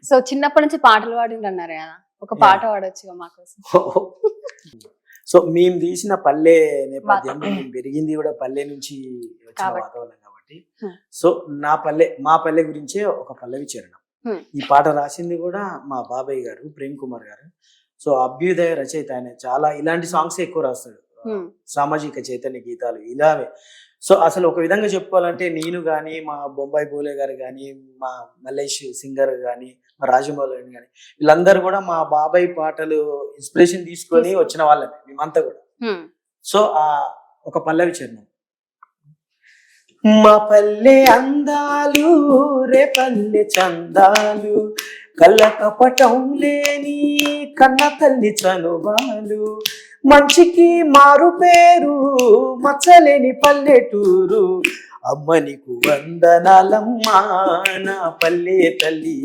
So చిన్నప్పటి నుంచి పాటలు పాడిండ్రు అన్నారు కదా, ఒక పాట పాడొచ్చు మా కోసం. సో మేము తీసిన పల్లె నేపథ్యం, మేము పెరిగింది కూడా పల్లె నుంచి వచ్చిన వాతావరణం కాబట్టి, సో మా పల్లె గురించే ఒక పల్లవి చరణం. ఈ పాట రాసింది కూడా మా బాబాయ్ గారు, ప్రేమ్ కుమార్ గారు. సో అభ్యుదయ రచయిత ఆయన. చాలా ఇలాంటి సాంగ్స్ ఎక్కువ రాస్తాడు, సామాజిక చైతన్య గీతాలు ఇలావే. సో అసలు ఒక విధంగా చెప్పుకోవాలంటే నేను కానీ, మా బొంబాయి బోలే గారు కానీ, మా మల్లేష్ సింగర్ కానీ, మా రాజమౌళి కానీ, వీళ్ళందరూ కూడా మా బాబాయ్ పాటలు ఇన్స్పిరేషన్ తీసుకొని వచ్చిన వాళ్ళని మేమంతా కూడా. సో ఒక పల్లవి చరణం. మా పల్లె అందాలు రే పల్లె చందాలు, కళ్ళ కపటం లేని కన్న తల్లి చనుబాలు, మంచికి మారు పేరు మచ్చలేని పల్లెటూరు, అమ్మ నీకు వందనాలమ్మా నా పల్లె తల్లి,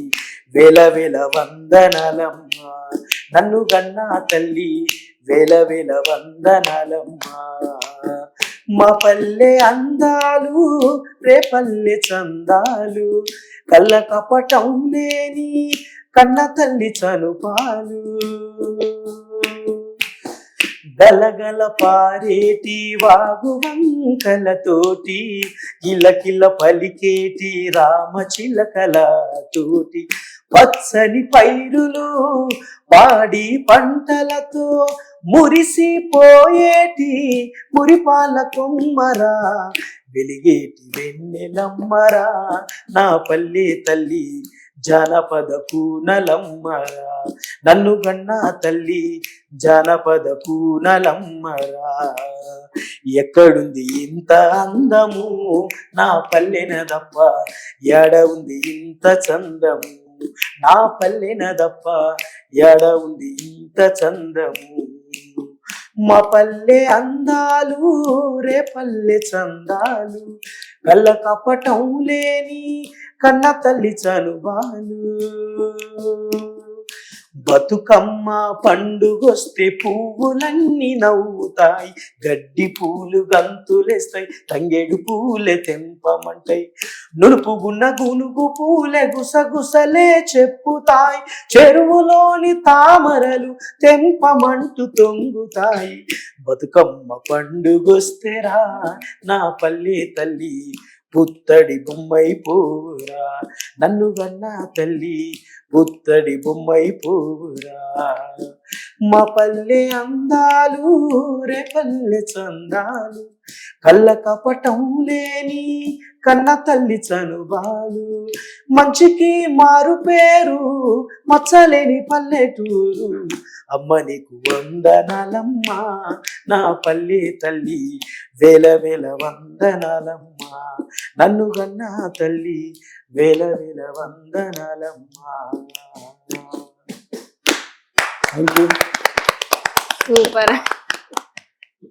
వేల వేల వందనాలమ్మా నన్ను గన్నా తల్లి, వేల వేల వందనాలమ్మా. మా పల్లె అందాలు రే పల్లె చందాలు, కళ్ళ కపటం లేని కన్న తల్లి చనుపాలు, గలగల పారేటి వాగు వంకలతోటి, కిలకిల పలికేటి రామచిలకల తోటి, పచ్చని పైరులు పాడి పంటలతో మురిసిపోయేటి మురిపాల కొమ్మరా, వెలిగేటి వెన్నెలమ్మరా నా పల్లె తల్లి, జానపద కూనలమ్మరా నన్ను గన్నా తల్లి, జానపద కూనలమ్మరా. ఎక్కడుంది ఇంత అందము నా పల్లెనదప్ప, ఎడ ఉంది ఇంత చందము నా పల్లెనదప్ప, ఎడ ఉంది ఇంత చందము. మా పల్లె అందాలు రే పల్లె చందాలు, కళ్ళ కపటం లేని కన్న తల్లి చనుబాలు, బతుకమ్మ పండుగొస్తే పువ్వులన్నీ నవ్వుతాయి, గడ్డి పూలు గంతులేస్తాయి, తంగేడు పూలే తెంపమంటాయి, నునుపు గున్న గునుగు పూలే గుసగుసలే చెప్పుతాయి, చెరువులోని తామరలు తెంపమంటూ తొంగుతాయి, బతుకమ్మ పండుగొస్తే రా నా పల్లె తల్లి, పుత్తడి బొమ్మై పూరా నన్ను గన్నా తల్లి, పుత్తడి బొమ్మై పూరా. మా పల్లె అందాలు రే పల్లె చందాలు, కళ్ళ కపటం లేని కన్న తల్లి చనుబాలు, మంచికి మారు పేరు మచ్చలేని పల్లెటూరు, అమ్మ నీకు వందనాలమ్మా నా పల్లె తల్లి, వేల వేల వందనాలమ్మా నన్ను గన్నా తల్లి, వేల వేల వందనాలమ్మా. సూపర్.